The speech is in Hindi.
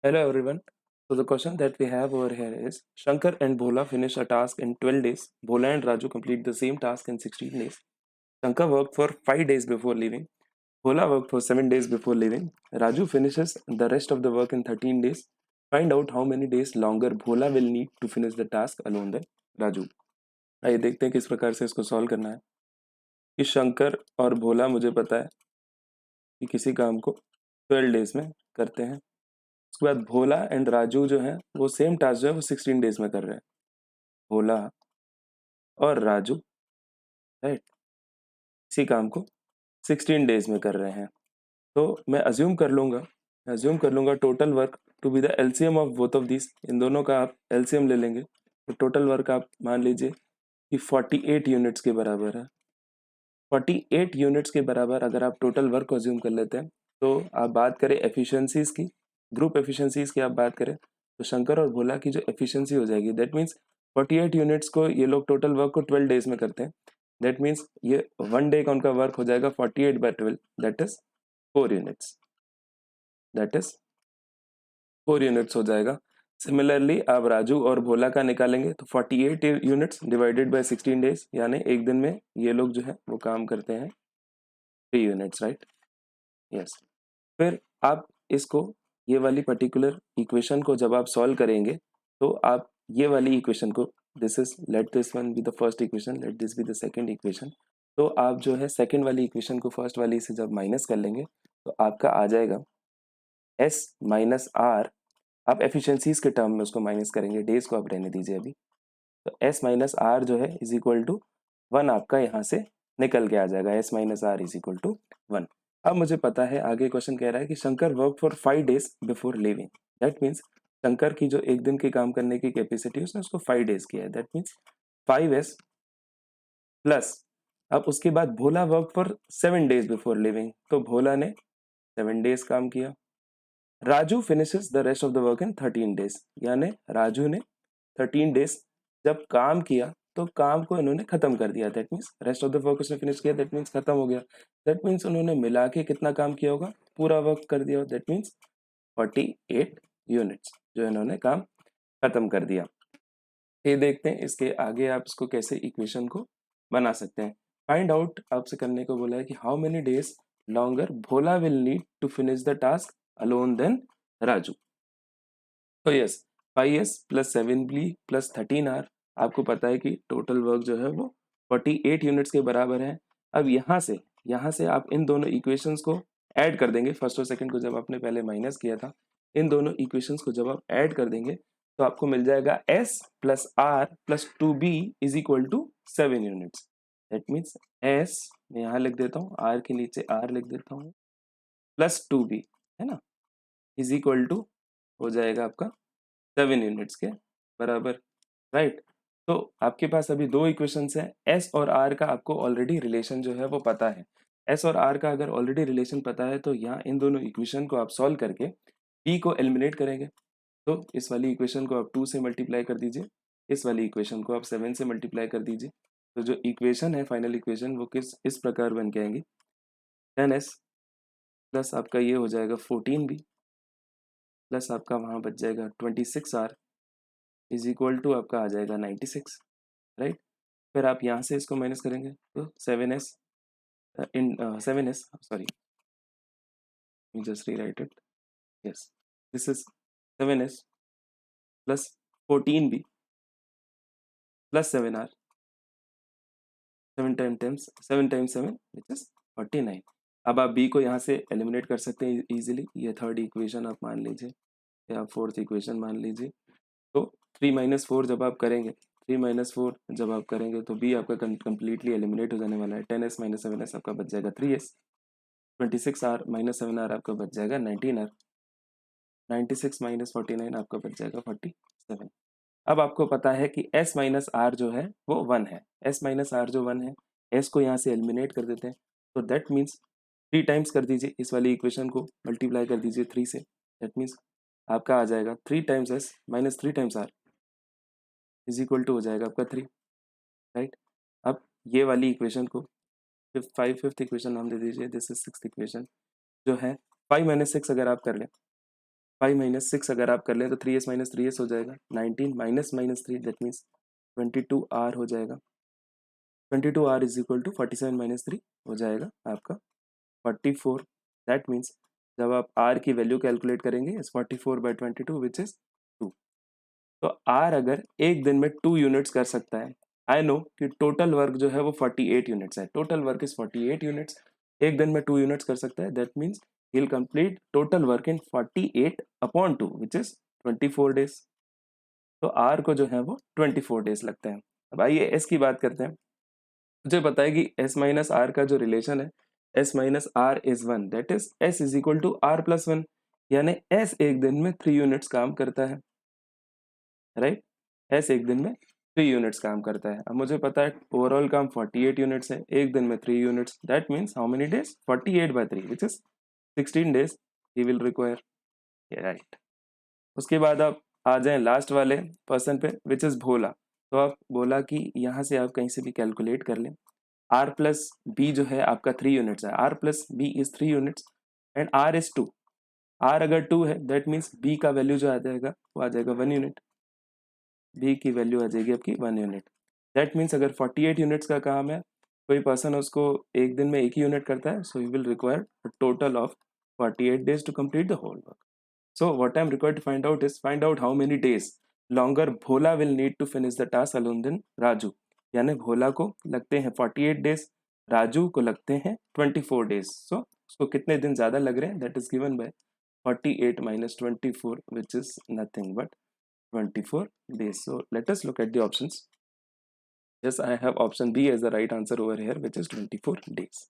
Hello everyone. So the question that we have over here is Shankar and Bhola finish a task in 12 days. Bhola and Raju complete the same task in 16 days. Shankar worked for 5 days before leaving. Bhola worked for 7 days before leaving. Raju finishes the rest of the work in 13 days. Find out how many days longer Bhola will need to finish the task alone than Raju. आइए देखते हैं किस प्रकार से इसको सॉल्व करना है कि शंकर और भोला मुझे पता है कि किसी काम को 12 डेज में करते हैं। उसके बाद भोला एंड राजू जो है वो सेम टास्क जो है वो 16 डेज में कर रहे हैं। भोला और राजू राइट इसी काम को 16 डेज में कर रहे हैं। तो मैं अज्यूम कर लूंगा total work to be the LCM of both of this. इन दोनों का आप एलसीएम ले लेंगे तो टोटल वर्क आप मान लीजिए कि 48 यूनिट्स के बराबर है। 48 यूनिट्स के बराबर अगर आप टोटल वर्क को अज्यूम कर लेते हैं तो आप बात करें एफिशिएंसीज की, ग्रुप एफिशिएंसीज की आप बात करें तो शंकर और भोला की जो एफिशिएंसी हो जाएगी दैट मीन्स 48 यूनिट्स को ये लोग टोटल वर्क को 12 डेज में करते हैं। दैट मीन्स ये 1 डे का उनका वर्क हो जाएगा 48/12 that is 4 units. That is 4 units हो जाएगा। सिमिलरली आप राजू और भोला का निकालेंगे तो 48 यूनिट्स डिवाइडेड बाय 16 डेज यानी एक दिन में ये लोग जो है वो काम करते हैं 3 यूनिट्स राइट। यस फिर आप इसको ये वाली पर्टिकुलर इक्वेशन को जब आप सॉल्व करेंगे तो आप ये वाली इक्वेशन को this is let this one be the first equation, let this be the second equation. तो आप जो है सेकंड वाली इक्वेशन को फर्स्ट वाली से जब माइनस कर लेंगे तो आपका आ जाएगा एस माइनस आर। आप एफिशिएंसीज के टर्म में उसको माइनस करेंगे, डेज को आप रहने दीजिए अभी। तो एस माइनस आर जो है इज इक्वल टू 1 आपका यहाँ से निकल के आ जाएगा। S minus R is equal to 1। अब मुझे पता है आगे क्वेश्चन कह रहा है कि Shankar work for 5 days before living. That means Shankar की जो एक दिन के काम करने की कैपेसिटी उसने उसको 5 डेज किया है। दैट मीन्स 5s प्लस अब उसके बाद Bhola work for 7 days before leaving तो भोला ने 7 डेज काम किया। Raju finishes the rest of the work in 13 days यानी राजू ने 13 डेज जब काम किया तो काम को इन्होंने खत्म कर दिया। That means rest of the work उसने फिनिश किया, दैट मीन्स खत्म हो गया। दैट मीन्स उन्होंने मिला के कितना काम किया होगा, पूरा वर्क कर दिया। दैट मीन्स 48 यूनिट्स जो इन्होंने काम खत्म कर दिया। ये देखते हैं इसके आगे आप इसको कैसे इक्वेशन को बना सकते हैं। फाइंड आउट आपसे करने को बोला है कि how many days longer Bhola will need to finish the task alone than Raju. तो yes 5s plus 7b plus 13r आपको पता है कि टोटल वर्क जो है वो 48 यूनिट्स के बराबर है। अब यहाँ से आप इन दोनों इक्वेशंस को ऐड कर देंगे। फर्स्ट और सेकंड को जब आपने पहले माइनस किया था, इन दोनों इक्वेशंस को जब आप ऐड कर देंगे तो आपको मिल जाएगा s plus r plus 2b is equal to 7 units. That means s मैं यहाँ लिख देता हूँ, r के नीचे r लिख देता हूँ, प्लस 2b है ना, इज इक्वल टू हो जाएगा आपका 7 यूनिट्स के बराबर राइट। तो आपके पास अभी दो इक्वेशंस हैं, एस और आर का आपको ऑलरेडी रिलेशन जो है वो पता है। एस और आर का अगर ऑलरेडी रिलेशन पता है तो यहाँ इन दोनों इक्वेशन को आप सॉल्व करके पी को एलिमिनेट करेंगे। तो इस वाली इक्वेशन को आप 2 से मल्टीप्लाई कर दीजिए, इस वाली इक्वेशन को आप 7 से मल्टीप्लाई कर दीजिए। तो जो इक्वेशन है फाइनल इक्वेशन वो किस इस प्रकार बन के आएंगी 10s प्लस आपका ये हो जाएगा 14b प्लस आपका वहाँ बच जाएगा 26r इज इक्वल टू आपका आ जाएगा 96 राइट। फिर आप यहाँ से इसको माइनस करेंगे तो 7s in 7s sorry just rewrite it. Yes this is 7s plus 14b plus 7r 7 times 7 which is 49। अब आप b को यहाँ से एलिमिनेट कर सकते हैं इजीली। ये थर्ड इक्वेशन आप मान लीजिए या फोर्थ इक्वेशन मान लीजिए। तो 3 माइनस 4 जब आप करेंगे, 3 माइनस 4 जब आप करेंगे तो b आपका कंप्लीटली एलिमिनेट हो जाने वाला है। 10s माइनस 7s आपका बच जाएगा 3s, 26r माइनस 7r आपका बच जाएगा 19r, 96 माइनस 49 आपका बच जाएगा 47। अब आपको पता है कि s माइनस आर जो है वो 1 है। s माइनस आर जो 1 है, s को यहाँ से एलिमिनेट कर देते हैं तो दैट मीन्स 3 टाइम्स कर दीजिए इस वाली इक्वेशन को, मल्टीप्लाई कर दीजिए 3 से। दैट मीन्स आपका आ जाएगा 3 times s minus 3 times r is equal to हो जाएगा आपका 3 राइट। अब ये वाली इक्वेशन को फिफ्थ इक्वेशन नाम दे दीजिए, दिस इज सिक्स्थ इक्वेशन जो है 5 माइनस 6 अगर आप कर लें 5 माइनस 6 अगर आप कर लें तो 3s माइनस 3s हो जाएगा, 19 minus minus 3 that means 22r हो जाएगा, 22r is equal to 47 minus 3 हो जाएगा आपका 44। दैट मीन्स जब आप r की वैल्यू कैलकुलेट करेंगे इज 44 बाई 22 विच इज 2। तो r अगर एक दिन में 2 यूनिट्स कर सकता है, आई नो कि टोटल वर्क जो है वो 48 यूनिट्स है, टोटल वर्क इज 48 यूनिट्स, एक दिन में 2 यूनिट्स कर सकता है, that means he will complete total work in 48 upon 2 which is 24 days. तो r को जो है वो 24 डेज लगते हैं। अब आइए s की बात करते हैं। मुझे पता है कि s माइनस आर का जो रिलेशन है s minus R is 1 that is s is equal to r plus 1, यानी s एक दिन में 3 यूनिट्स काम करता है, राइट। s एक दिन में 3 यूनिट्स काम करता है। अब मुझे पता है ओवरऑल काम 48 यूनिट्स है, एक दिन में 3 units, that means how many days 48 by 3 which is 16 days he will require, right. उसके बाद आप आ जाएं लास्ट वाले पर्सन पे विच इज भोला। तो आप बोला कि यहाँ से आप कहीं से भी कैलकुलेट कर लें, आर प्लस बी जो है आपका 3 यूनिट्स है, R plus B is 3 units and R is 2। R अगर 2 है दैट मीन्स बी का वैल्यू जो आ जाएगा वो आ जाएगा 1 यूनिट, बी की वैल्यू आ जाएगी आपकी 1 यूनिट। दैट मीन्स अगर 48 यूनिट्स का काम है, कोई पर्सन उसको एक दिन में एक ही यूनिट करता है, so he will require a total of 48 days to complete the whole work. So what I'm required to find out is find out how many days longer Bhola will need to finish the task alone than Raju. यानी भोला को लगते हैं 48 days, राजू को लगते हैं 24 days. So उसको कितने दिन ज़्यादा लग रहे हैं, that is given by 48 minus 24 which is nothing but 24 days. So let us look at the options. Yes, I have option B as the right answer over here which is 24 days.